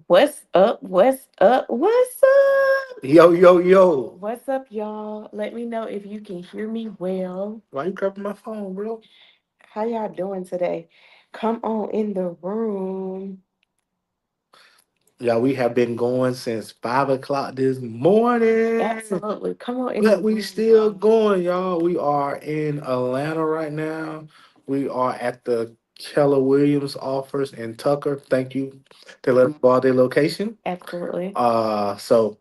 What's up? What's up? What's up? Yo, yo, yo. What's up, y'all? Let me know if you can hear me well. Why you grabbing my phone, bro? How y'all doing today? Come on in the room. Yeah, we have been going since 5 o'clock this morning. Absolutely. Come on in the But we room, still y'all. going, y'all. We are in Atlanta right now. We are at the Keller Williams office in Tucker. Thank you to let us borrow their location. Absolutely. So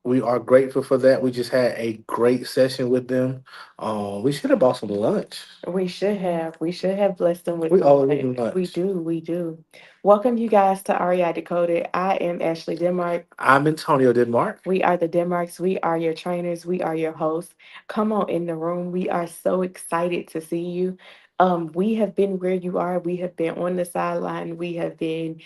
we are grateful for that. We just had a great session with them. We should have bought some lunch. We should have. We should have blessed them with We some owe lunch. them We lunch. do. We do. Welcome, you guys, to REI Decoded. I am Ashley Denmark. I'm Antonio Denmark. We are the Denmarks. We are your trainers. We are your hosts. Come on in the room. We are so excited to see you. We have been where you are. We have been on the sideline. We have been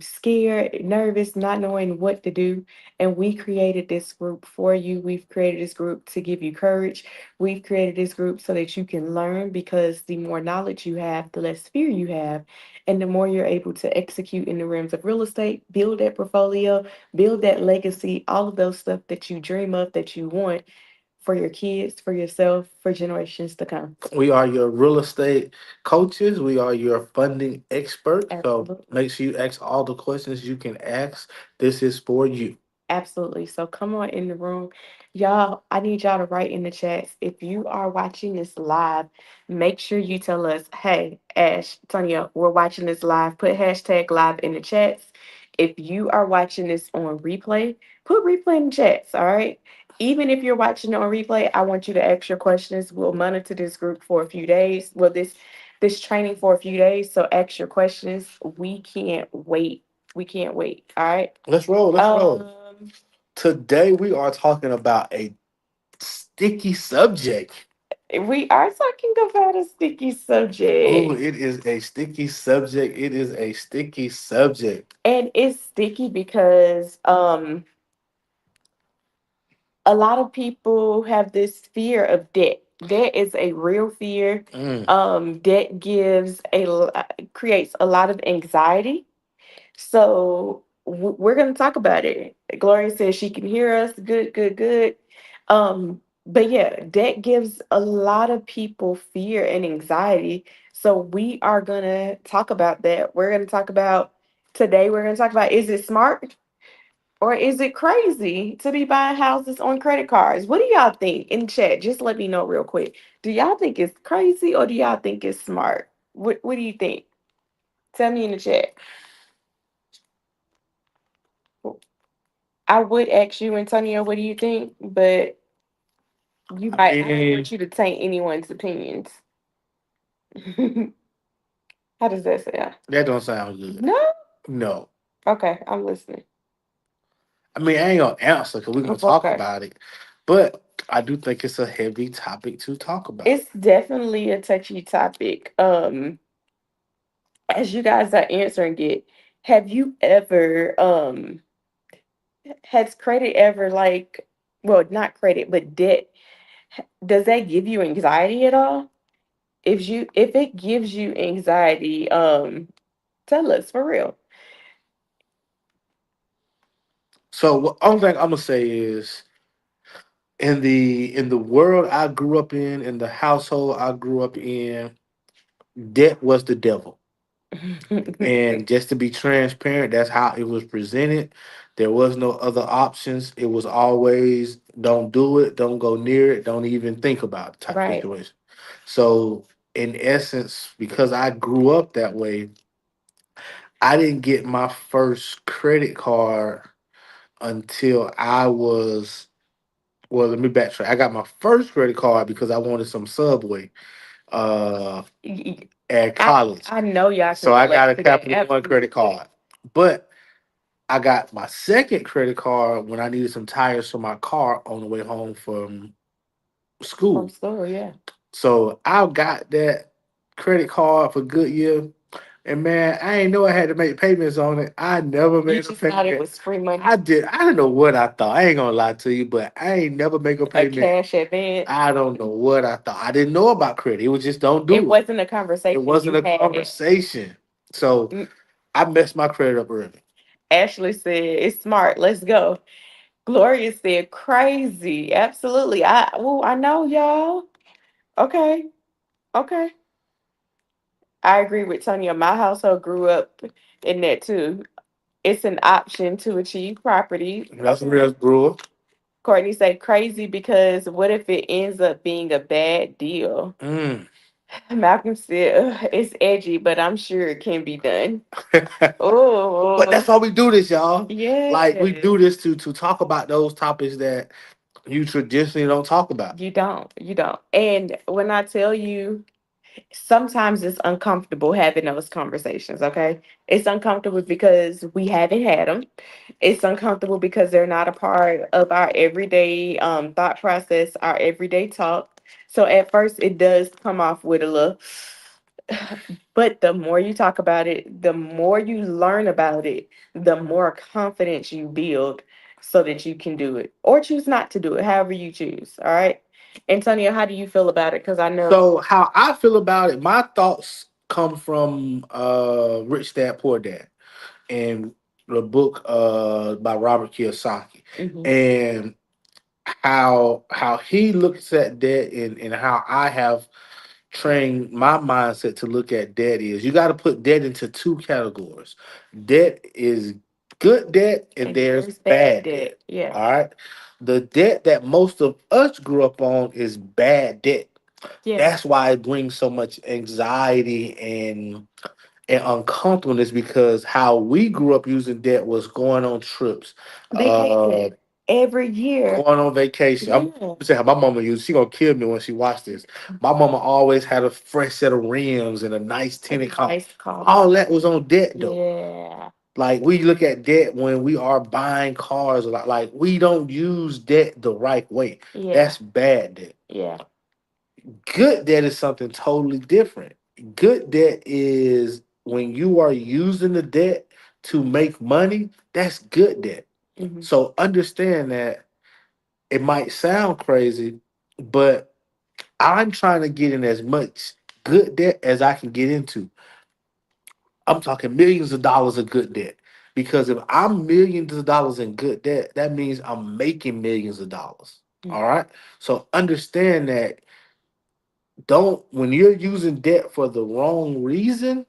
scared, nervous, not knowing what to do. And we created this group for you. We've created this group to give you courage. We've created this group so that you can learn because the more knowledge you have, the less fear you have. And the more you're able to execute in the realms of real estate, build that portfolio, build that legacy, all of those stuff that you dream of, that you want for your kids, for yourself, for generations to come. We are your real estate coaches. We are your funding experts. So Absolutely. make sure you ask all the questions you can ask. This is for you. Absolutely. So come on in the room. Y'all, I need y'all to write in the chats. If you are watching this live, make sure you tell us, hey, Ash, Tonya, we're watching this live. Put hashtag live in the chats. If you are watching this on replay, put replay in the chats. All right. Even if you're watching it on replay, I want you to ask your questions. We'll monitor this group for a few days. Well, this training for a few days. So ask your questions. We can't wait. We can't wait. All right. Let's roll. Let's roll. Um, Today we are talking about a sticky subject. we are talking about a sticky Oh, subject. it is a sticky subject. It is a sticky subject. And it's sticky because a lot of people have this fear of debt. Debt is a real fear. Mm. Debt creates a lot of anxiety. So we're going to talk about it. Gloria says she can hear us. Good, good, good. But yeah, debt gives a lot of people fear and anxiety. So we are going to talk about that. We're going to talk about today, we're going to talk about, is it smart or is it crazy to be buying houses on credit cards? What do y'all think in chat? Just let me know real quick. Do y'all think it's crazy or do y'all think it's smart? What do you think? Tell me in the chat. I would ask you, Antonio, what do you think? But I I don't mean, want you to taint anyone's opinions. How does that sound? that don't sound good. No? No. Okay, I'm listening. I mean, I ain't gonna answer because we're gonna talk Okay. about it. But I do think it's a heavy topic to talk about. It's definitely a touchy topic. As you guys are answering it, have you ever has credit ever like, well, not credit, but debt, does that give you anxiety at all? If it gives you anxiety, tell us for real. So what only thing I'm gonna say is in the world I grew up in the household I grew up in, debt was the devil. And just to be transparent, that's how it was presented. There was no other options. It was always don't do it, don't go near it, don't even think about it type Right. situation. So in essence, because I grew up that way, I didn't get my first credit card until I was, well, let me backtrack. I got my first credit card because I wanted some Subway uh Y- y- at I college. I know y'all can So I got relate a to that. Capital One credit Absolutely. card. But I got my second credit card when I needed some tires for my car on the way home from From school. school, yeah. So I got that credit card for Goodyear. And man, I ain't know I had to make payments on it. I never You made a just thought it payment. was free money, I did. I don't know what I thought. I ain't gonna lie to you, but I ain't never make a a payment. cash advance. I don't know what I thought. I didn't know about credit. It was just don't It do it. wasn't a It conversation wasn't you a had. conversation. So Mm, I messed my credit up early. Ashley said it's smart. Let's go. Gloria said crazy. Absolutely. I know y'all. Okay. Okay. I agree with Tonya. My household grew up in that too. It's an option to achieve property. That's a real brewer. Courtney said crazy because what if it ends up being a bad deal? Mm. Malcolm said it's edgy, but I'm sure it can be done. But Oh, that's why we do this, y'all. Like we yes. do this to talk about those topics that you traditionally don't talk about. You don't. You don't. And when I tell you, sometimes it's uncomfortable having those conversations, okay? It's uncomfortable because we haven't had them. It's uncomfortable because they're not a part of our everyday thought process, our everyday talk. So at first it does come off with a little, but the more you talk about it, the more you learn about it, the more confidence you build so that you can do it or choose not to do it, however you choose. All right. Antonio, how do you feel about it? Because I know. So how I feel about it, my thoughts come from Rich Dad Poor Dad and the book by Robert Kiyosaki. Mhm. And how he looks at debt and how I have trained my mindset to look at debt is you got to put debt into two categories. Debt is good debt and And there's there's bad bad debt. debt. Yeah. All right. The debt that most of us grew up on is bad debt. Yeah. That's why it brings so much anxiety and uncomfortableness because how we grew up using debt was going on trips, uh, Vacation every year. going on vacation. I'm Yeah. saying how my mama used. She gonna kill me when she watched this. My mama always had a fresh set of rims and a nice A tinted car. nice car. All that was on debt though. Yeah. Like we look at debt when we are buying cars, like we don't use debt the right way. Yeah. That's bad debt. Yeah. Good debt is something totally different. Good debt is when you are using the debt to make money. That's good debt. Hmm. So understand that it might sound crazy, but I'm trying to get in as much good debt as I can get into. I'm talking millions of dollars of good debt. Because if I'm millions of dollars in good debt, that means I'm making millions of dollars. All right. So understand that don't when you're using debt for the wrong reason,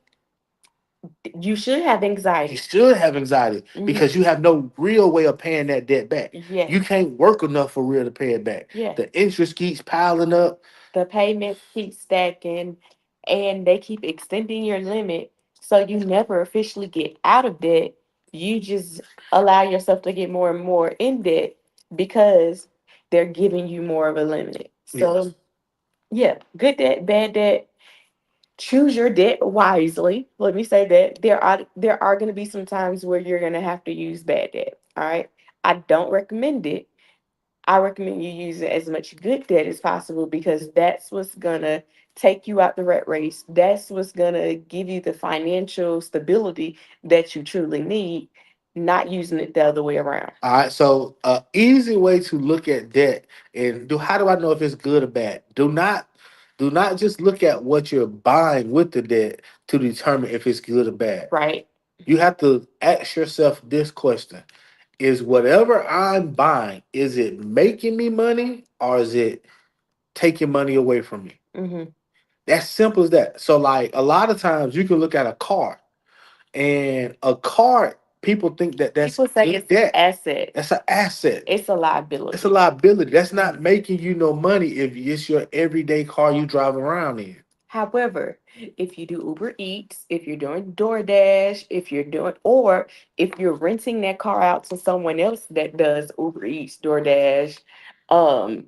You should have you anxiety. should have anxiety Hmm. because you have no real way of paying that debt back. Yes. You can't work enough for real to pay it back. Yeah. The interest keeps piling up. The payments keep stacking and they keep extending your limit. So you never officially get out of debt. You just allow yourself to get more and more in debt because they're giving you more of a limit. Yes. So, yeah, good debt, bad debt. Choose your debt wisely. Let me say that there are going to be some times where you're going to have to use bad debt. All right. I don't recommend it. I recommend you use as much good debt as possible because that's what's gonna take you out the rat race. That's what's gonna give you the financial stability that you truly need, not using it the other way around. All right. So easy way to look at debt and do how do I know if it's good or bad? Do not just look at what you're buying with the debt to determine if it's good or bad. Right? You have to ask yourself this question. Is whatever I'm buying, is it making me money or is it taking money away from me? Mm-hmm. That's simple as that. So like a lot of times you can look at a car and a car, people think that that's People say good it's an debt. asset. That's an asset. It's a It's a liability. liability. That's not making you no money if it's your everyday car you drive around in. However, if you do Uber Eats, if you're doing DoorDash, or if you're renting that car out to someone else that does Uber Eats, DoorDash, um,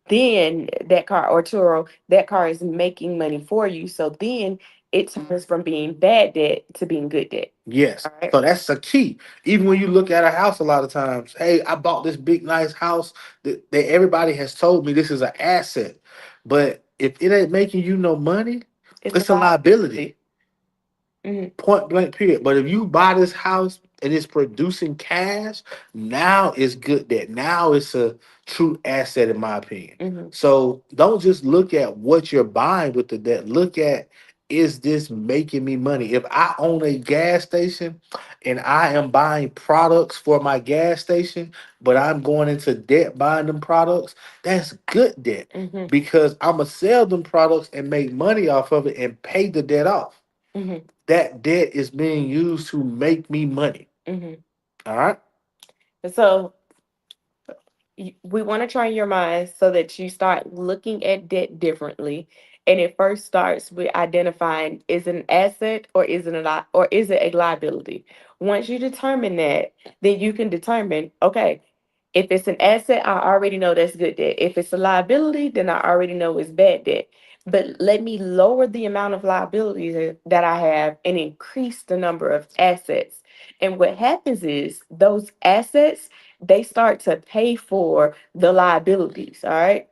then that car or Turo, that car is making money for you. So then it turns from being bad debt to being good debt. Yes. All right. So that's the key. Even when you look at a house a lot of times, hey, I bought this big nice house that everybody has told me this is an asset. But if it ain't making you no money, It's a it's a liability. liability. Hmm. Point blank period. But if you buy this house and it's producing cash, now it's good debt. Now it's a true asset in my opinion. Hmm. So don't just look at what you're buying with the debt. Look at is this making me money? If I own a gas station and I am buying products for my gas station, but I'm going into debt buying them products, that's good debt Mm-hmm. because I'm gonna sell them products and make money off of it and pay the debt off. Mm-hmm. That debt is being used to make me money. Mm-hmm. All right. So we want to train your mind so that you start looking at debt differently. And it first starts with identifying, is it an asset or is it or is it a liability? Once you determine that, then you can determine, okay, if it's an asset, I already know that's good debt. If it's a liability, then I already know it's bad debt. But let me lower the amount of liabilities that I have and increase the number of assets. And what happens is those assets, they start to pay for the liabilities, all right?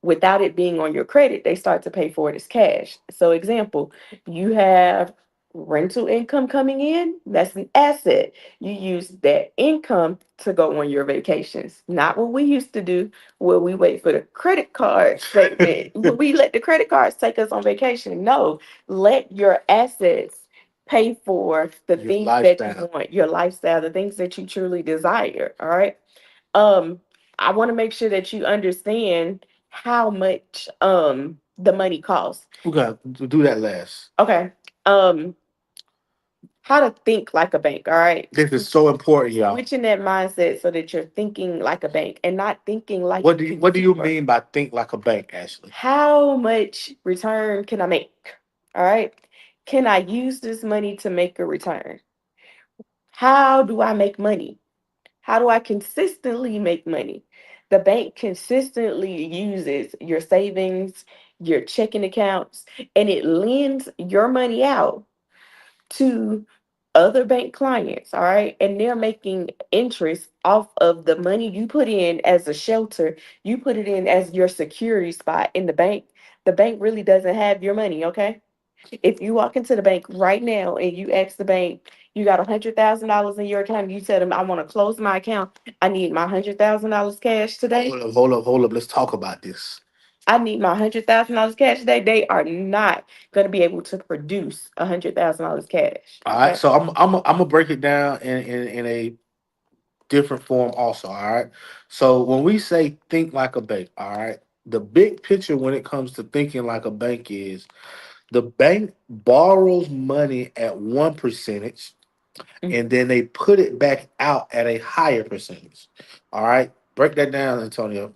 Without it being on your credit, they start to pay for it as cash. So, example, you have rental income coming in, that's an asset. You use that income to go on your vacations. Not what we used to do, where we wait for the credit card statement. We let the credit cards take us on vacation. No, let your assets pay for the Your things that you lifestyle. want, your lifestyle, the things that you truly desire. All right. um I want to make sure that you understand how much the money costs. We got to do that last. Okay. um how to think like a bank, all right? This is so important, y'all. Switching that mindset so that you're thinking like a bank and not thinking like What a do you consumer. mean by think like a bank, Ashley? How much return can I make? All right. Can I use this money to make a return? How do I make money? How do I consistently make money? The bank consistently uses your savings, your checking accounts, and it lends your money out to other bank clients, all right? And they're making interest off of the money you put in as a shelter. You put it in as your security spot in the bank. The bank really doesn't have your money, okay? If you walk into the bank right now and you ask the bank, you got $100,000 in your account, and you tell them, I want to close my account. I need my $100,000 cash today. Hold up. Let's talk about this. I need my $100,000 cash today. They are not going to be able to produce $100,000 cash. All right. Okay. So I'm gonna break it down in a different form also. All right. So when we say think like a bank, all right, the big picture when it comes to thinking like a bank is the bank borrows money at one percentage and then they put it back out at a higher percentage. All right. Break that down, Antonio.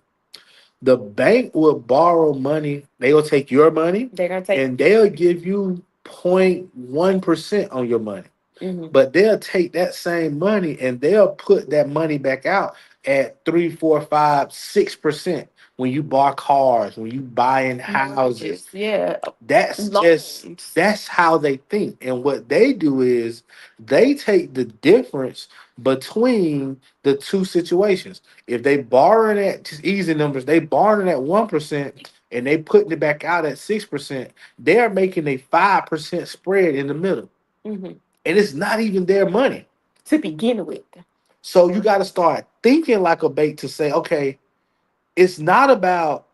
The bank will borrow money. They'll take your money They're going to take. and they'll give you 0.1% on your money. Mhm. But they'll take that same money and they'll put that money back out at 3, 4, 5, 6% when you buy cars, when you buying houses. Mortgages, yeah, loans. That's how they think. And what they do is they take the difference between the two situations. If they borrowing at just easy numbers, they borrowing at 1% and they putting it back out at 6%, they're making a 5% spread in the middle. Mhm. And it's not even their money. To begin with. So you got to start thinking like a bank to say, okay, it's not about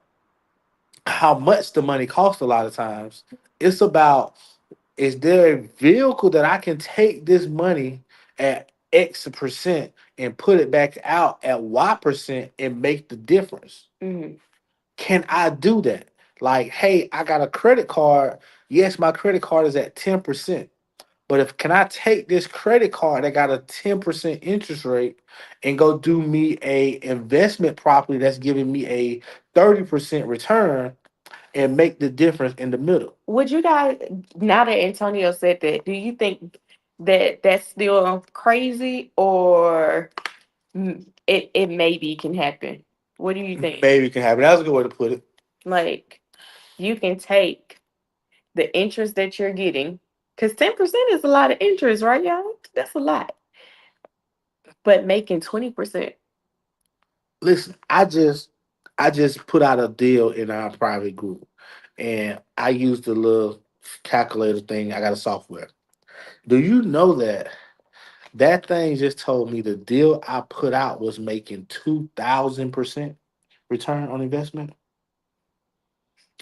how much the money costs a lot of times. It's about, is there a vehicle that I can take this money at X percent and put it back out at Y percent and make the difference? Mhm. Can I do that? Like, hey, I got a credit card. Yes, my credit card is at 10%. But if can I take this credit card that got a 10% interest rate and go do me a investment property that's giving me a 30% return and make the difference in the middle? Would you guys, now that Antonio said that, do you think that that's still crazy, or it maybe can happen? What do you think? Maybe it can happen. That's a good way to put it. Like, you can take the interest that you're getting, because 10% is a lot of interest, right, y'all? That's a lot. But making 20%. Listen, I just put out a deal in our private group and I used the little calculator thing. I got a software. Do you know that that thing just told me the deal I put out was making 2,000% return on investment?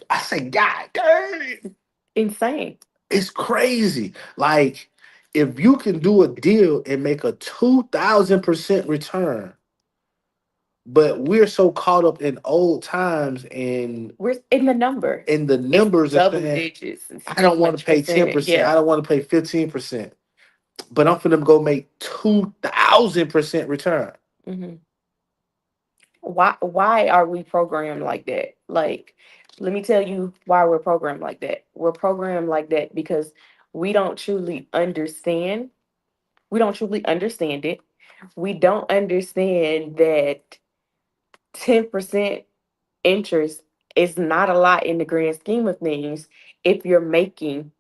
I say, God dang. Insane. It's crazy. Like, if you can do a deal and make a 2,000% return, but we're so caught up in old times and We're in the number. in the It's numbers of double saying, digits. It's I this don't want to much pay percent. 10%, I Yeah. don't want to pay 15%, but I'm finna go make 2,000% return. Hmm. Why are we programmed like that? Like, let me tell you why we're programmed like that. We're programmed like that because we don't truly understand. We don't truly understand it. We don't understand that 10% interest is not a lot in the grand scheme of things if you're making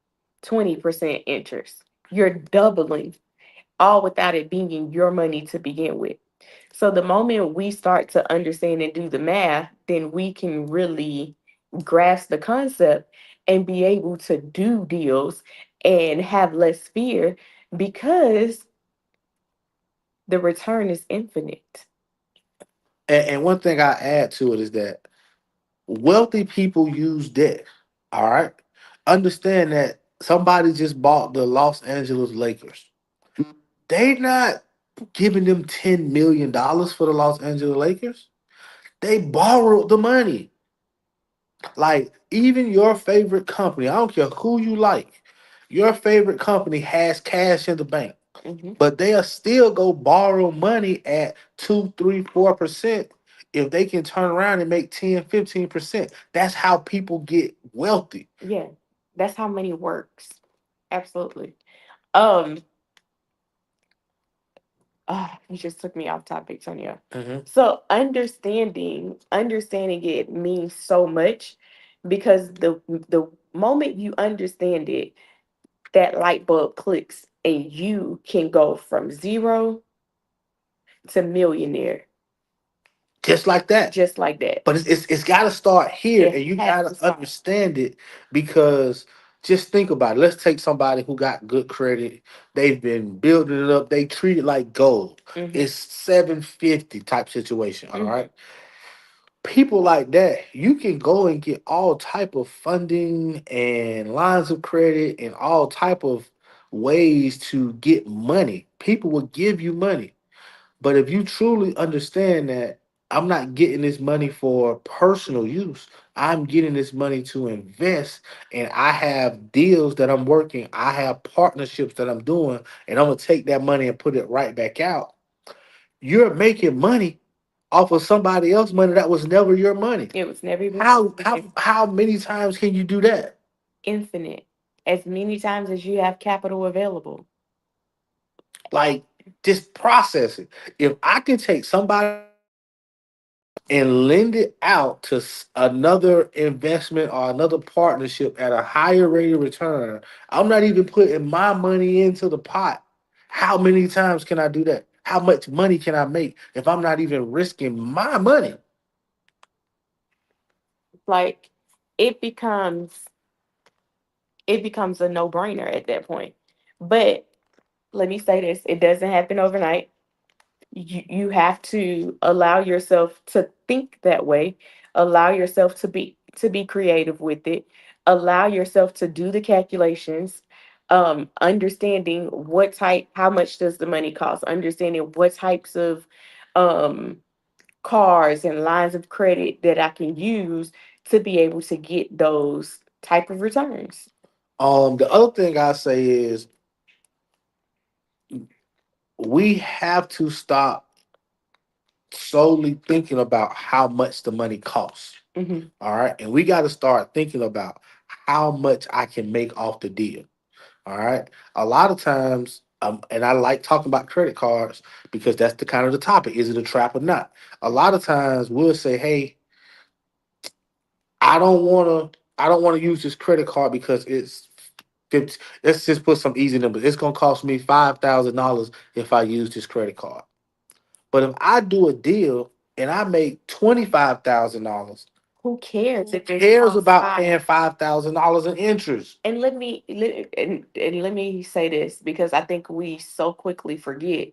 20% interest. You're doubling all without it being your money to begin with. So the moment we start to understand and do the math, then we can really grasp the concept and be able to do deals and have less fear because the return is infinite. And one thing I add to it is that wealthy people use debt. All right. Understand that somebody just bought the Los Angeles Lakers. They not giving them $10 million for the Los Angeles Lakers. They borrowed the money. Like, even your favorite company, I don't care who you like, your favorite company has cash in the bank, Hmm. but they'll still go borrow money at 2, 3, 4% if they can turn around and make 10, 15%. That's how people get wealthy. Yeah, that's how money works. Absolutely. Um, you just took me off topic, Sonia. Mhm. So understanding it means so much because the moment you understand it, that light bulb clicks and you can go from zero to millionaire Just like that. just like that. But it's got to start here, It and you has got to to start. understand it because just think about it. Let's take somebody who got good credit. They've been building it up. They treat it like gold. Hmm. It's 750 type situation. All Hmm. right. People like that, you can go and get all type of funding and lines of credit and all type of ways to get money. People will give you money. But if you truly understand that I'm not getting this money for personal use, I'm getting this money to invest, and I have deals that I'm working, I have partnerships that I'm doing, and I'm gonna take that money and put it right back out. You're making money off of somebody else's money that was never your money. It was never even How many times can you do that? infinite. As many times as you have capital available. Like, just process it. If I can take somebody and lend it out to another investment or another partnership at a higher rate of return, I'm not even putting my money into the pot. How many times can I do that? How much money can I make if I'm not even risking my money? Like it becomes it becomes a no-brainer at that point. But let me say this, it doesn't happen overnight. You have to allow yourself to think that way, allow yourself to be creative with it, allow yourself to do the calculations, understanding what type how much does the money cost, understanding what types of um cards and lines of credit that I can use to be able to get those type of returns. The other thing I say is we have to stop solely thinking about how much the money costs. Hmm. All right. And we got to start thinking about how much I can make off the deal. All right. A lot of times, and I like talking about credit cards because that's the kind of the topic. Is it a trap or not? A lot of times we'll say, hey, I don't want to use this credit card because it's 50. Let's just put some easy numbers. It's gonna cost me $5,000 if I use this credit card. But if I do a deal and I make $25,000, Who cares who if it cares costs about five? paying $5,000 in interest? And and let me say this because I think we so quickly forget.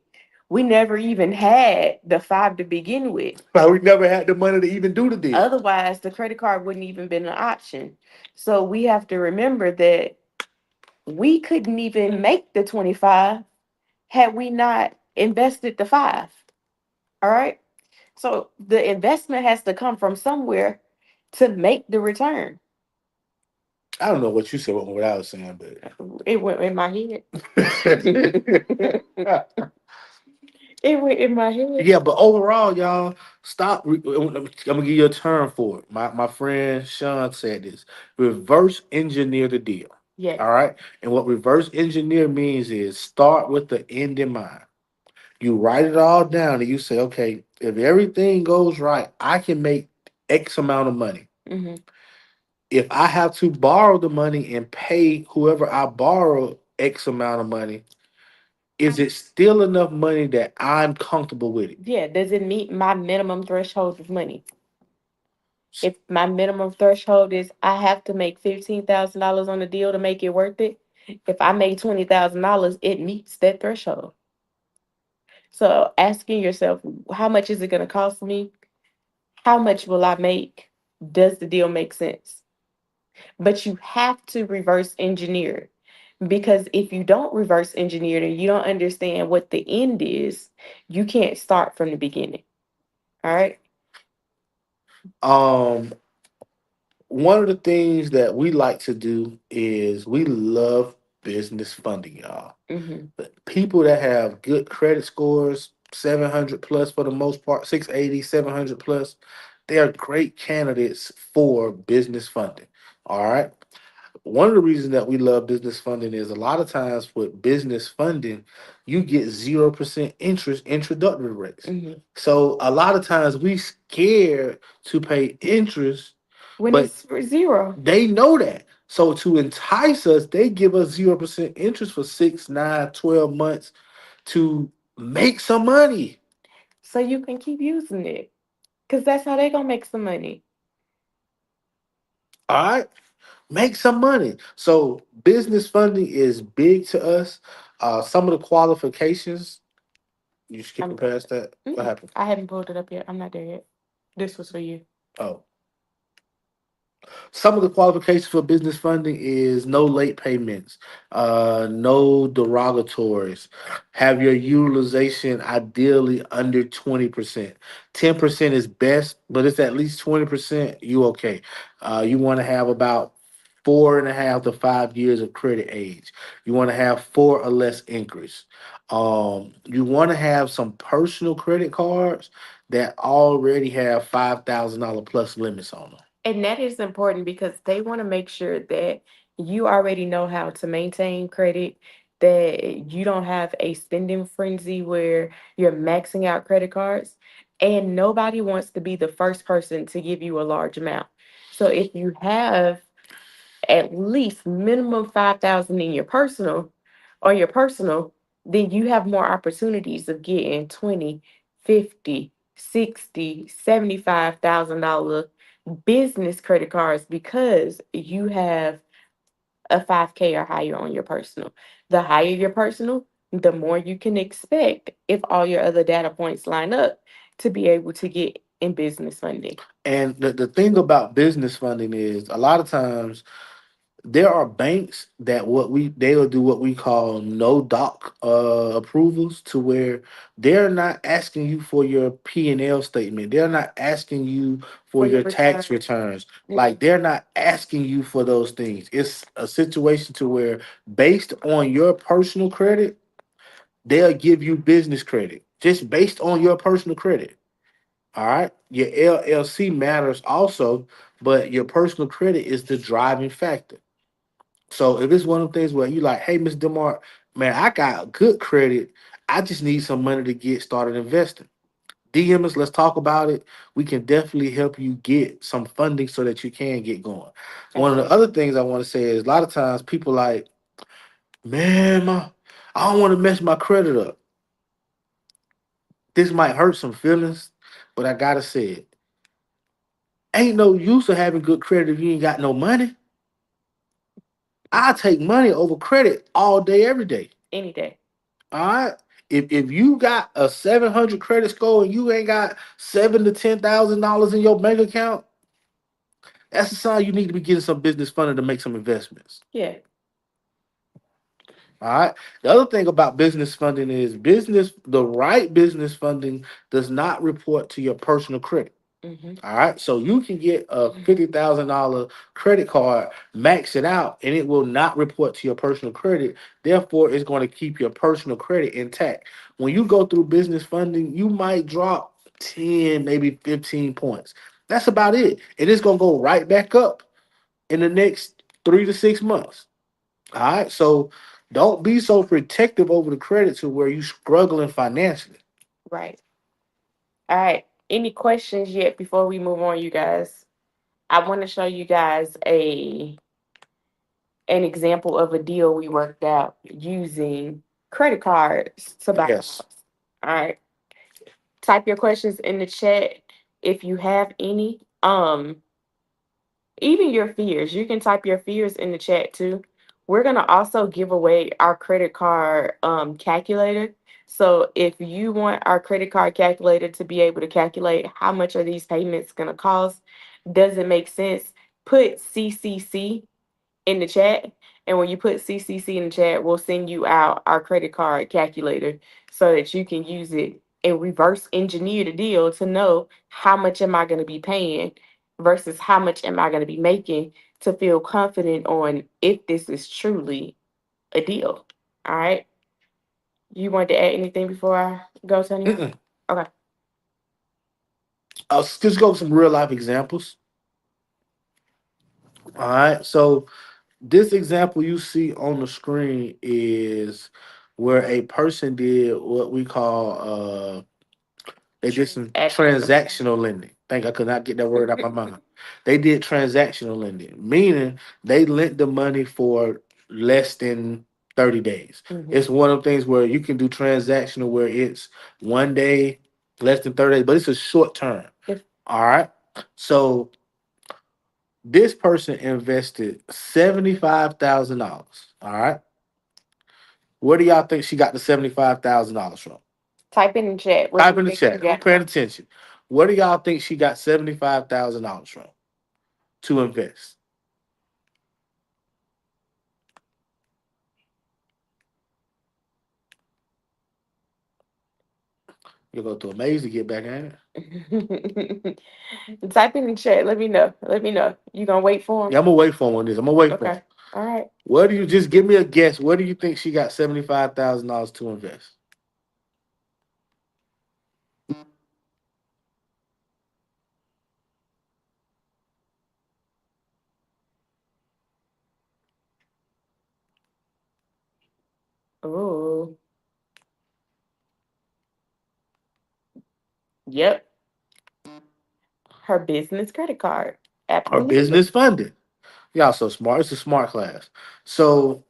We never even had the five to begin with. Like, we never had the money to even do the deal. Otherwise, the credit card wouldn't even been an option. So we have to remember that We couldn't even make the 25 had we not invested the 5. All right. So the investment has to come from somewhere to make the return. I don't know what you said, what I was saying, It went in my head. but It went in my head. yeah, but overall, y'all, stop. I'm gonna give you a term for it. My friend Sean said this: reverse engineer the deal. Yes. All right, and what reverse engineer means is start with the end in mind. You write it all down, and you say, okay, if everything goes right, I can make X amount of money. Hmm. If I have to borrow the money and pay whoever I borrow X amount of money, is it still enough money that I'm comfortable with it? Yeah. Does it meet my minimum threshold of money? If my minimum threshold is I have to make $15,000 on the deal to make it worth it, if I make $20,000, it meets that threshold. So asking yourself, how much is it going to cost me? How much will I make? Does the deal make sense? But you have to reverse engineer it. Because if you don't reverse engineer it and you don't understand what the end is, you can't start from the beginning. All right. Um, One of the things that we like to do is we love business funding, y'all. Mm-hmm. But people that have good credit scores, 700 plus for the most part, 680, 700 plus, they are great candidates for business funding. All right. One of the reasons that we love business funding is a lot of times with business funding, you get 0% interest introductory rates. Mm-hmm. So a lot of times we scared to pay interest, When but it's zero. they know that. So to entice us, they give us 0% interest for 6, 9, 12 months to make some money. So you can keep using it. Because that's how they going to make some money. All right. Make some money. So business funding is big to us. Some of the qualifications, you skipping I'm, past that? What happened? I haven't pulled it up yet. I'm not there yet. This was for you. Oh. Some of the qualifications for business funding is no late payments, no derogatories, have your utilization ideally under 20%. 10% is best, but it's at least 20%, you okay. You want to have about 4.5 to 5 years of credit age. You want to have four or less increase. You want to have some personal credit cards that already have $5,000 plus limits on them. And that is important because they want to make sure that you already know how to maintain credit, that you don't have a spending frenzy where you're maxing out credit cards. And nobody wants to be the first person to give you a large amount. So if you have at least minimum 5,000 in your personal on your personal, then you have more opportunities of getting 20, 50, 60, $75,000 business credit cards because you have a 5K or higher on your personal. The higher your personal, the more you can expect if all your other data points line up to be able to get in business funding. And the thing about business funding is a lot of times there are banks that they'll do what we call no doc approvals to where they're not asking you for your P&L statement. They're not asking you for For your your return. tax returns. Mhm. Like they're not asking you for those things. It's a situation to where based on your personal credit, they'll give you business credit just based on your personal credit. All right. Your LLC matters also, but your personal credit is the driving factor. So if it's one of the things where you like, hey, Miss Demar, man, I got good credit. I just need some money to get started investing. DM us, let's talk about it. We can definitely help you get some funding so that you can get going. One of the Absolutely. other things I want to say is a lot of times people like, man, I don't want to mess my credit up. This might hurt some feelings, but I gotta say it. Ain't no use of having good credit if you ain't got no money. I take money over credit all day, every day. Any day. All right. If you got a 700 credit score and you ain't got $7,000 to $10,000 in your bank account, that's a sign you need to be getting some business funding to make some investments. Yeah. All right. The other thing about business funding is the right business funding does not report to your personal credit. Mm-hmm. All right. So you can get a $50,000 credit card, max it out, and it will not report to your personal credit. Therefore, it's going to keep your personal credit intact. When you go through business funding, you might drop 10, maybe 15 points. That's about it. And it's going to go right back up in the next 3 to 6 months. All right. So don't be so protective over the credit to where you struggling financially. Right. All right. Any questions yet before we move on, you guys? I want to show you guys a an example of a deal we worked out using credit cards to buy a Yes. house. All right. Type your questions in the chat if you have any. Even your fears. You can type your fears in the chat too. We're gonna also give away our credit card calculator. So if you want our credit card calculator to be able to calculate how much are these payments gonna cost, does it make sense? Put CCC in the chat. And when you put CCC in the chat, we'll send you out our credit card calculator so that you can use it and reverse engineer the deal to know how much am I going to be paying versus how much am I going to be making to feel confident on if this is truly a deal. All right. You want to add anything before I go to anyone? Mm-mm. Okay. I'll just go with some real life examples. All right. So this example you see on the screen is where a person did what we call they did some Transaction. transactional lending. Think I could not get that word out my mind. They did transactional lending, meaning they lent the money for less than 30 days. Mhm. It's one of the things where you can do transactional where it's 1 day, less than 30 days, but it's a short term. If All right. So this person invested $75,000. All right. Where do y'all think she got the $75,000 from? type in the chat, where do Type you in the think you chat. Who got paying from? attention? Where do y'all think she got $75,000 from to invest? You go to Amaze to get back at it. Type in the chat. Let me know. Let me know. You gonna wait for him? Yeah, I'm gonna wait for him on this. I'm gonna wait for him. Okay. All right. Where do you just give me a guess? Where do you think she got $75,000 to invest? Oh, yep. Her business credit card. Her Absolutely. business funding. Y'all so smart. It's a smart class. So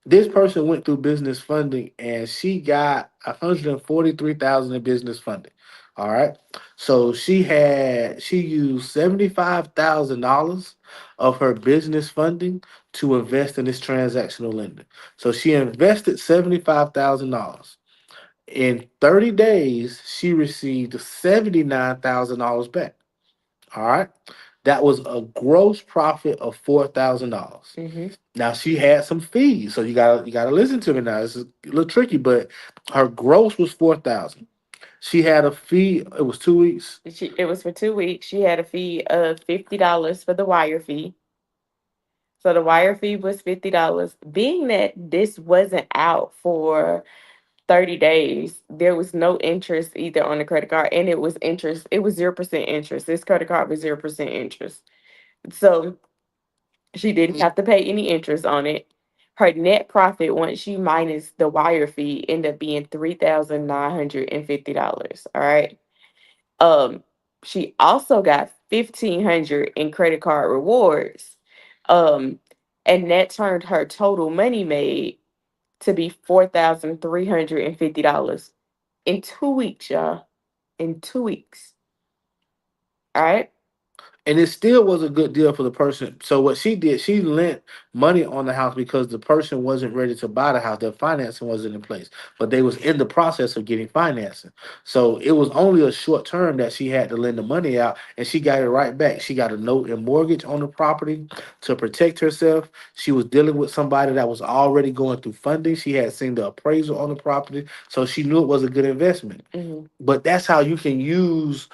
this person went through business funding and she got 143,000 in business funding. All right. So she used $75,000 of her business funding to invest in this transactional lending. So she invested $75,000. In 30 days, she received $79,000 back. All right. That was a gross profit of $4,000. Mm-hmm. Now she had some fees, so you gotta listen to me now. This is a little tricky, but her gross was 4,000. She had a fee. It was 2 weeks. It was for 2 weeks. She had a fee of $50 for the wire fee. So the wire fee was $50. Being that this wasn't out for 30 days, there was no interest either on the credit card, and it was interest. It was 0% interest. This credit card was 0% interest. So she didn't have to pay any interest on it. Her net profit once she minus the wire fee ended up being $3,950. All right. Um, she also got 1,500 in credit card rewards. Um, and that turned her total money made to be $4,350 in 2 weeks, y'all. In 2 weeks. All right. And it still was a good deal for the person. So what she did, she lent money on the house because the person wasn't ready to buy the house. Their financing wasn't in place, but they was in the process of getting financing. So it was only a short term that she had to lend the money out, and she got it right back. She got a note and mortgage on the property to protect herself. She was dealing with somebody that was already going through funding. She had seen the appraisal on the property, so she knew it was a good investment. But that's how you can use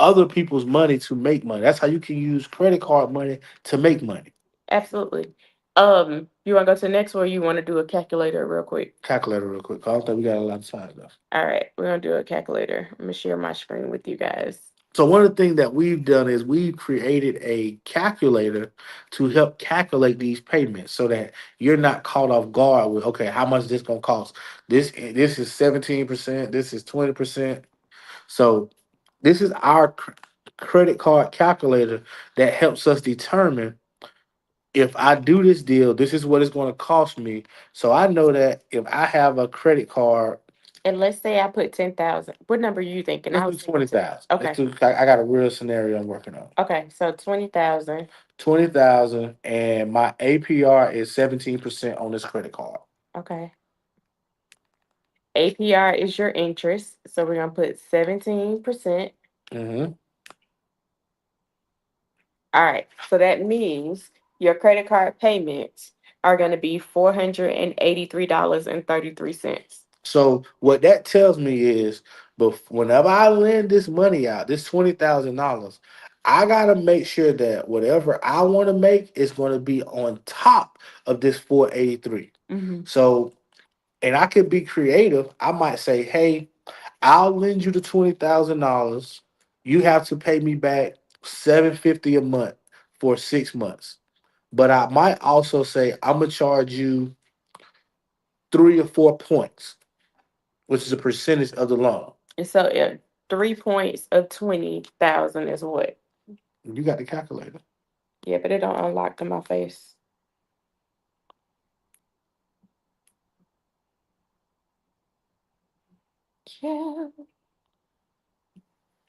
other people's money to make money. That's how you can use credit card money to make money. Absolutely. You want to go to the next, or you want to do a calculator real quick? Calculator real quick. 'Cause I don't think we got a lot of time left. All right, we're gonna do a calculator. I'm gonna share my screen with you guys. So one of the things that we've done is we've created a calculator to help calculate these payments so that you're not caught off guard with, okay, how much this gonna cost? This is 17%, this is 20%. So this is our credit card calculator that helps us determine if I do this deal, this is what it's going to cost me. So I know that if I have a credit card, And let's say I put 10,000. What number are you thinking? I let's do was thinking 20,000. Okay. Let's do. I got a real scenario I'm working on. Okay, so 20,000. 20,000, and my APR is 17% on this credit card. Okay. APR is your interest, so we're gonna put 17%. Mm-hmm. All right, so that means your credit card payments are gonna be $483.33. So what that tells me is, but whenever I lend this money out, this $20,000, I gotta make sure that whatever I want to make is going to be on top of this 483. So, and I could be creative. I might say, hey, I'll lend you the $20,000. You have to pay me back 750 a month for 6 months. But I might also say I'm gonna charge you 3 or 4 points, which is a percentage of the loan. And so 3 points of 20,000 is what? You got the calculator. Yeah, but it don't unlock to my face. Yeah.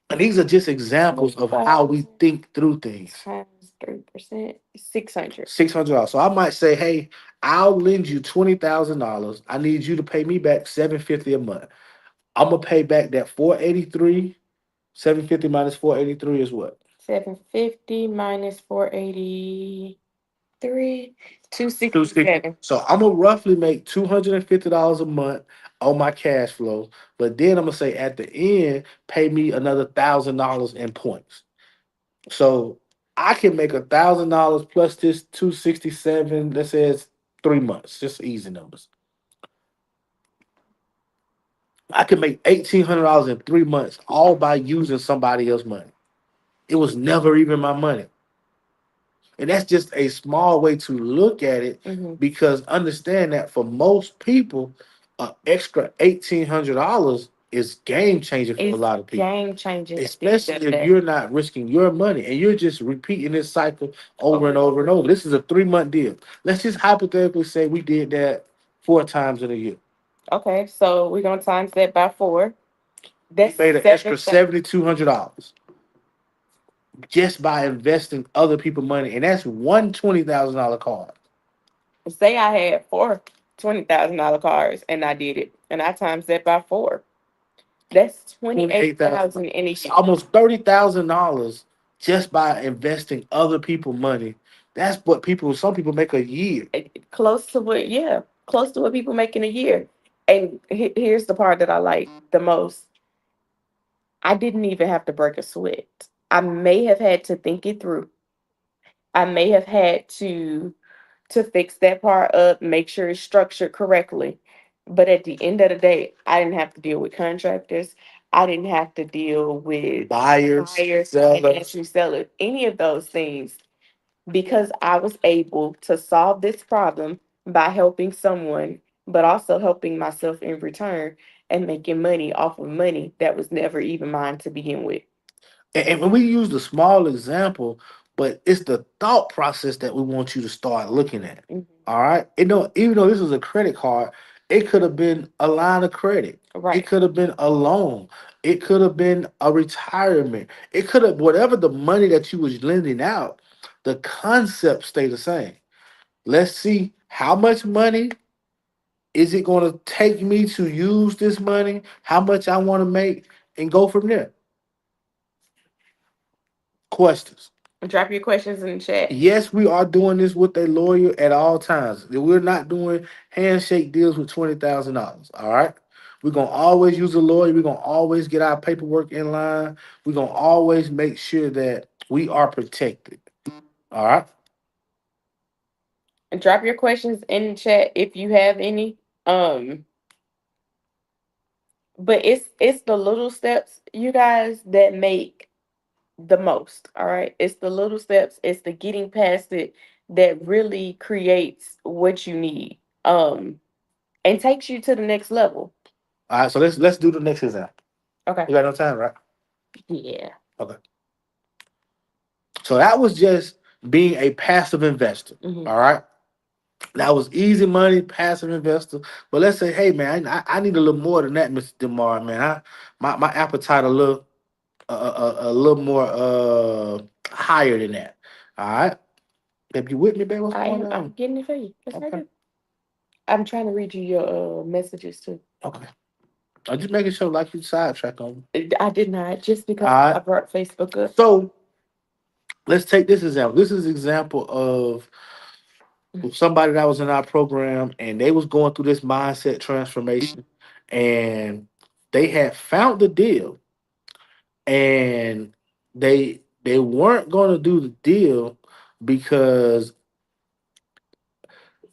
And these are just examples of how we think through things. Times 3%, 600. $600. So I might say, hey, I'll lend you $20,000. I need you to pay me back 750 a month. I'm gonna pay back that 483. 750 minus 483 is what? 750 minus 483, 260. 267. So I'm gonna roughly make $250 a month on my cash flow, but then I'm gonna say at the end, pay me another $1,000 in points. So I can make $1,000 plus this 267. That says 3 months, just easy numbers. I can make $1,800 in 3 months, all by using somebody else's money. It was never even my money. And that's just a small way to look at it, because understand that for most people, an extra $1,800 is game changing for a lot of people. Game changing. Especially if you're not risking your money and you're just repeating this cycle over and over and over. This is a 3 month deal. Let's just hypothetically say we did that 4 times in a year. Okay, so we're gonna times that by 4. We That's made an extra $7,200 just by investing other people's money, and that's one $20,000 card. Say I had four $20,000 cards and I did it, and I times that by 4. That's 28,000 in a year. Almost $30,000 just by investing other people's money. That's what some people make a year. Close to what? Yeah, close to what people make in a year. And here's the part that I like the most. I didn't even have to break a sweat. I may have had to think it through. I may have had to fix that part up, make sure it's structured correctly. But at the end of the day, I didn't have to deal with contractors. I didn't have to deal with Buyers, sellers, any of those things, because I was able to solve this problem by helping someone, but also helping myself in return and making money off of money that was never even mine to begin with. and when we use the small example, but it's the thought process that we want you to start looking at. All right. Even though this is a credit card, It could have been a line of credit. It Right. could have been a loan. It could have been a retirement. It could have whatever the money that you was lending out, the concept stay the same. Let's see how much money is it going to take me to use this money, how much I want to make, and go from there. Questions. Drop your questions in the chat. Yes, we are doing this with a lawyer at all times. We're not doing handshake deals with $20,000. All right. We're gonna always use a lawyer. We're gonna always get our paperwork in line. We're gonna always make sure that we are protected. All right. And drop your questions in the chat if you have any. Um, but it's the little steps, you guys, that make the most. All right. It's the little steps, it's the getting past it that really creates what you need. And takes you to the next level. All right. So let's do the next example. Okay. You got no time, right? Yeah. Okay. So that was just being a passive investor. Mm-hmm. All right. That was easy money, passive investor. But let's say, hey man, I need a little more than that, Mr. Demar. Man, my appetite a little more higher than that. All right, if you with me, babe, what's going I'm on? getting it for you. That's what I Okay, do. I'm trying to read you your messages too. okay. I'm just making sure, like you sidetrack on me. I did not, just All because I right. brought Facebook up. So let's take this example. This is example of somebody that was in our program, and they was going through this mindset transformation, and they had found the deal, and they weren't going to do the deal because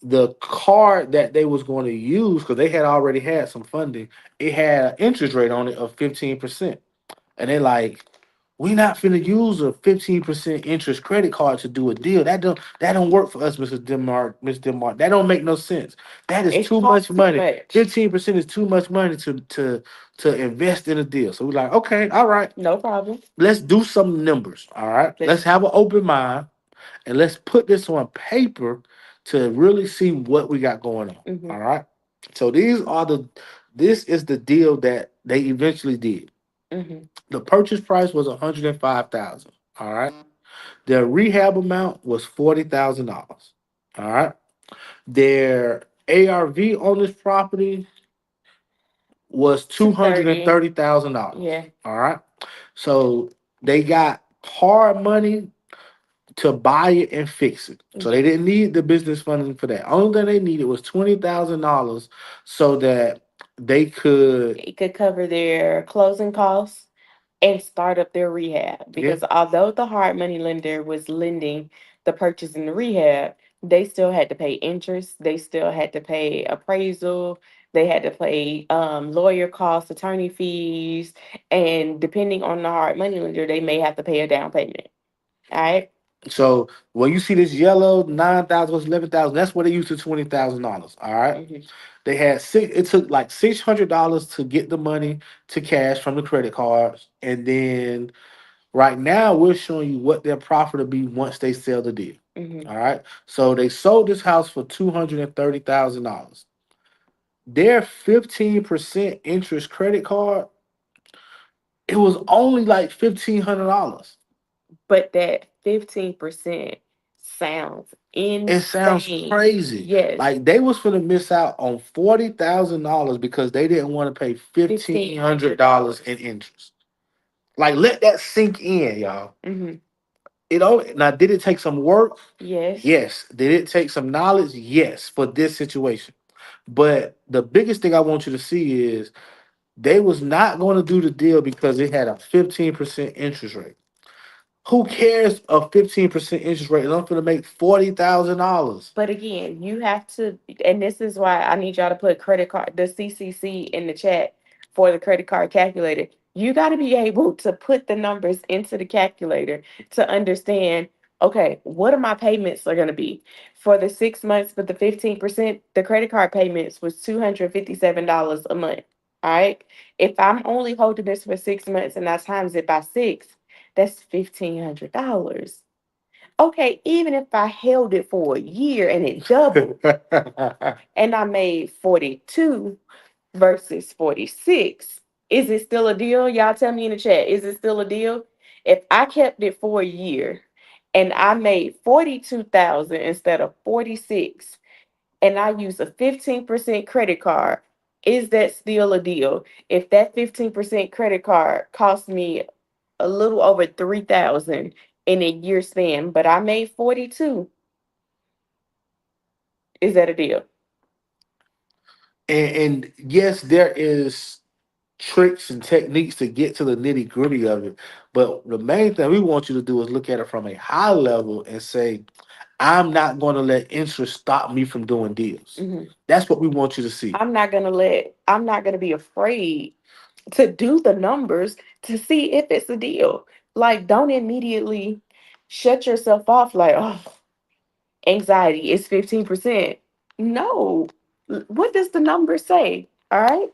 the card that they was going to use, because they had already had some funding, it had an interest rate on it of 15%. And they like, we not finna use a 15% interest credit card to do a deal. That don't work for us, Mrs. Denmark, Miss Denmark. That don't make no sense. That is It too much costs too money. much. 15% is too much money to invest in a deal. So we're like, okay, all right, No problem. let's do some numbers. All right. Let's. Let's have an open mind and let's put this on paper to really see what we got going on. Mm-hmm. All right. So this is the deal that they eventually did. Mm-hmm. The purchase price was 105,000. All right. Their rehab amount was $40,000. All right. Their ARV on this property was two hundred and 230. thirty thousand dollars. Yeah. All right. So they got hard money to buy it and fix it. So they didn't need the business funding for that. Only thing they needed was $20,000 so that they could, It could cover their closing costs and start up their rehab. yeah. Because although the hard money lender was lending the purchase and the rehab, they still had to pay interest. They still had to pay appraisal. They had to pay lawyer costs, attorney fees, and depending on the hard money lender, they may have to pay a down payment. All right. So when you see this yellow 9,000 was 11,000, that's what they used to $20,000. All right. Mm-hmm. They had six. It took like $600 to get the money to cash from the credit cards, and then right now we're showing you what their profit will be once they sell the deal. Mm-hmm. All right. So they sold this house for $230,000. Their 15% interest credit card, it was only like $1,500. But that 15% sounds It sounds insane. crazy. Yes. Like they was gonna miss out on $40,000 because they didn't want to pay fifteen $1,500 hundred dollars. in interest. Like let that sink in, y'all. Mm-hmm. It all now did it take some work? Yes. Yes. Did it take some knowledge? Yes, for this situation. But the biggest thing I want you to see is they was not going to do the deal because it had a 15% interest rate. Who cares a 15% interest rate? And I'm going to make $40,000. But again, you have to, and this is why I need y'all to put credit card, the CCC in the chat for the credit card calculator. You got to be able to put the numbers into the calculator to understand, okay, what are my payments are going to be for the 6 months, but the 15%, the credit card payments was $257 a month. All right. If I'm only holding this for 6 months and I times it by six, that's $1,500. Okay, even if I held it for a year and it doubled and I made 42 versus 46, is it still a deal? Y'all tell me in the chat, is it still a deal? If I kept it for a year and I made 42,000 instead of 46 and I use a 15% credit card, is that still a deal? If that 15% credit card cost me a little over 3,000 in a year span, but I made 42, is that a deal? And yes, there is tricks and techniques to get to the nitty gritty of it. But the main thing we want you to do is look at it from a high level and say, I'm not going to let interest stop me from doing deals. Mhm. That's what we want you to see. I'm not gonna be afraid to do the numbers to see if it's a deal. Like, don't immediately shut yourself off like, oh, anxiety is 15%. No. What does the number say? All right.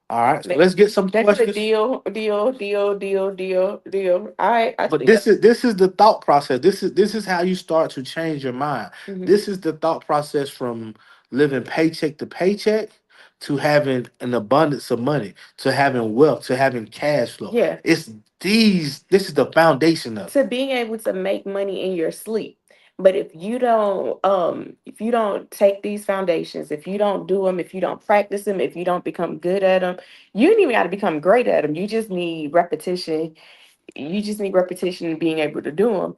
All right, so let's get some That's a questions. deal, deal, deal, deal, deal, deal. All right. I But see that. this is the thought process. This is how you start to change your mind. Mhm. This is the thought process from living paycheck to paycheck to having an abundance of money, to having wealth, to having cash flow. Yeah. It's these. This is the foundation of it. To being able to make money in your sleep. But if you don't take these foundations, if you don't do them, if you don't practice them, if you don't become good at them, you ain't even got to become great at them. You just need repetition. You just need repetition and being able to do them.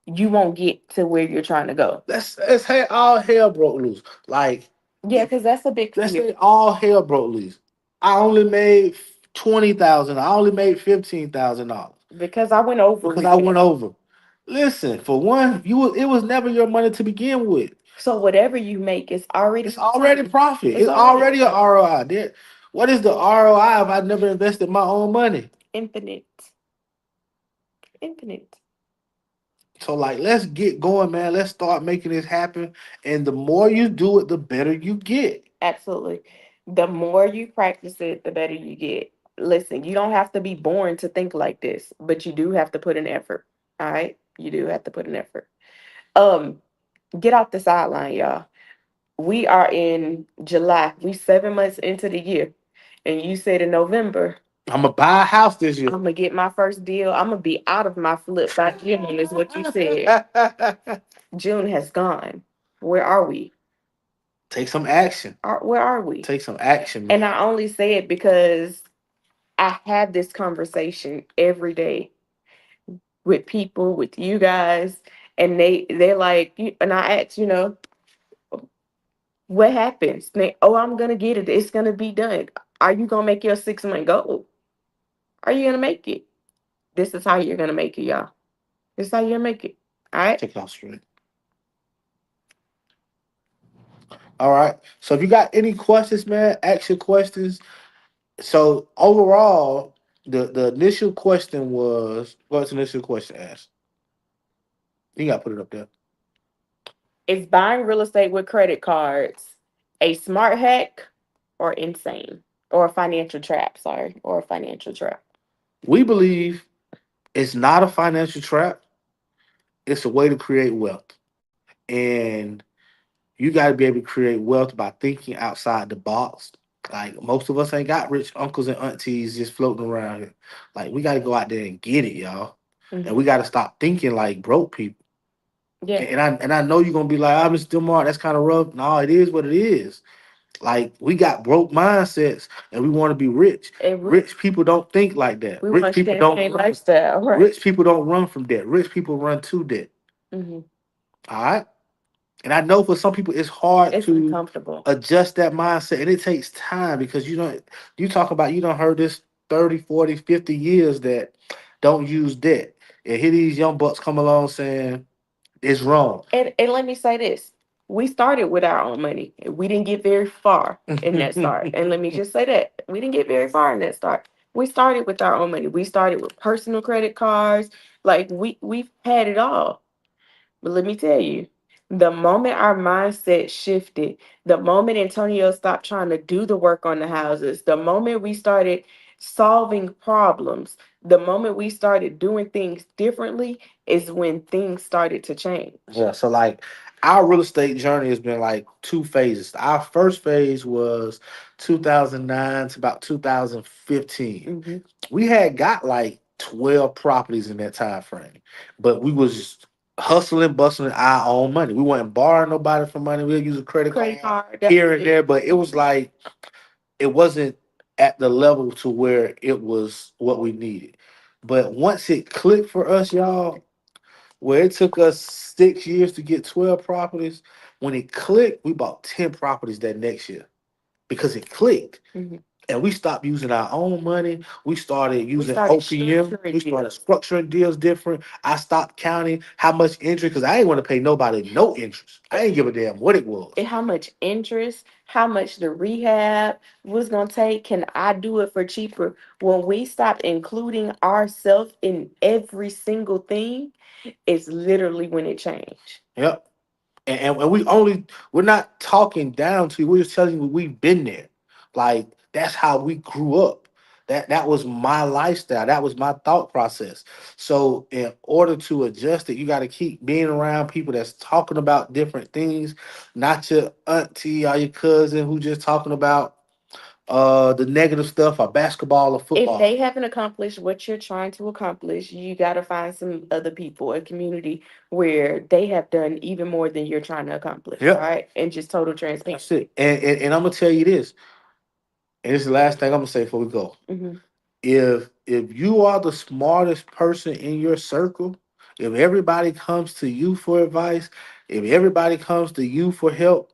You won't get to where you're trying to go. Let's say all hell broke loose. Like Yeah, because that's a big let's fear. say all hell broke loose. I only made 20,000. I only made $15,000 Because I went over because with I it. went over. Listen, for one, it was never your money to begin with. So whatever you make is already It's already profit. it's It's already already an ROI. There, what is the ROI if I never invested my own money? infinite. Infinite. So like, let's get going, man. Let's start making this happen. And the more you do it, the better you get. Absolutely. The more you practice it, the better you get. Listen, you don't have to be born to think like this, but you do have to put an effort. All right? You do have to put an effort. Um, get off the sideline, y'all. We are in July. We 7 months into the year. And you said in November, I'm gonna buy a house this year. I'm gonna get my first deal. I'm gonna be out of my flip by June, is what you said. June has gone. Where are we? Take some action. Where are we? Take some action, And man. I only say it because I have this conversation every day with people, with you guys, and they're like, and I ask, what happens? Oh, I'm gonna get it. It's gonna be done. Are you gonna make your 6 month goal? Are you gonna make it? This is how you're gonna make it, y'all. This is how you're gonna make it. All right. Take it off straight. All right. So if you got any questions, man, ask your questions. So overall, the initial question was, what's the initial question asked? You gotta put it up there. Is buying real estate with credit cards a smart hack or insane or a financial trap? Sorry, or a financial trap. We believe it's not a financial trap. It's a way to create wealth. And you got to be able to create wealth by thinking outside the box. Like most of us ain't got rich uncles and aunties just floating around here. Like we got to go out there and get it, y'all. And we Mhm. got to stop thinking like broke people. Yeah, And I know you're gonna be like, I'm still Mark. That's kind of rough. No, it is what it is. Like we got broke mindsets and we want to be rich. and Rich people don't think like that. we Rich want people don't champagne run. lifestyle, right? Rich people don't run from debt. Rich people run to debt. Hmm. All right. And I know for some people it's hard It's to uncomfortable. adjust that mindset and it takes time because you talk about you don't heard this 30, 40, 50 years that don't use debt. And here these young bucks come along saying it's wrong. And let me say this. We started with our own money. We didn't get very far in that start. And let me just say that. We didn't get very far in that start. We started with our own money. We started with personal credit cards. Like we've had it all. But let me tell you, the moment our mindset shifted, the moment Antonio stopped trying to do the work on the houses, the moment we started solving problems. The moment we started doing things differently is when things started to change. Yeah, so like our real estate journey has been like two phases. Our first phase was 2009 to about 2015. Hmm. We had got like 12 properties in that time frame, but we was hustling, bustling our own money. We weren't borrowing nobody for money. We'll use a credit Credit card card, that was here and it. there, but it was like it wasn't at the level to where it was what we needed. But once it clicked for us, y'all, where it took us 6 years to get 12 properties, when it clicked, we bought 10 properties that next year because it clicked. Hmm. And we stopped using our own money. We started We using started OPM. structuring We started deals. structuring deals different. I stopped counting how much interest because I didn't want to pay nobody no interest. I didn't give a damn what it was. How much interest, how much the rehab was gonna take. Can I do it for cheaper? When we stopped including ourselves in every single thing, it's literally when it changed. Yep. And we're not talking down to you. We're just telling you we've been there. Like that's how we grew up. That was my lifestyle. That was my thought process. So in order to adjust it, you got to keep being around people that's talking about different things, not your auntie or your cousin who just talking about the negative stuff or basketball or If football. they haven't accomplished what you're trying to accomplish, you got to find some other people, a community where they have done even more than you're trying to accomplish. All Yep. right. And just total That's transparency. it. And I'm gonna tell you this, and this is the last thing I'm gonna say before we go. Hmm. If you are the smartest person in your circle, if everybody comes to you for advice, if everybody comes to you for help,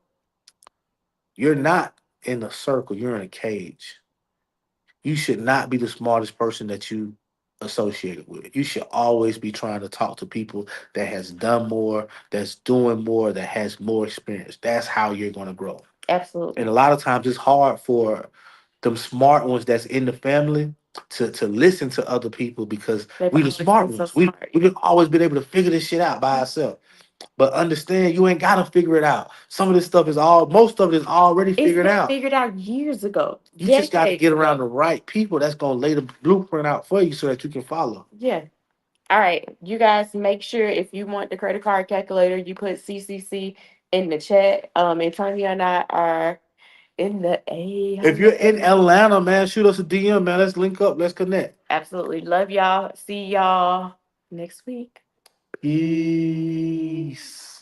you're not in a circle, you're in a cage. You should not be the smartest person that you associated with. You should always be trying to talk to people that has done more, that's doing more, that has more experience. That's how you're going to grow. And Absolutely. a lot of times it's hard for them smart ones that's in the family to listen to other people because They've we the always smart been so ones. We smart. we've always been able to figure this shit out by ourselves. But understand you ain't gotta figure it out. Some of this stuff is all most of it is already It's figured been out. figured out years ago, You just got to decades get around ago. the right people that's gonna lay the blueprint out for you so that you can follow. Yeah. All right. You guys make sure if you want the credit card calculator, you put CCC in the chat. Antonio and I are in the A. If I'm you're the in A. Atlanta, man, shoot us a DM, man. Let's link up. Let's connect. Absolutely. Love y'all. See y'all next week. Peace.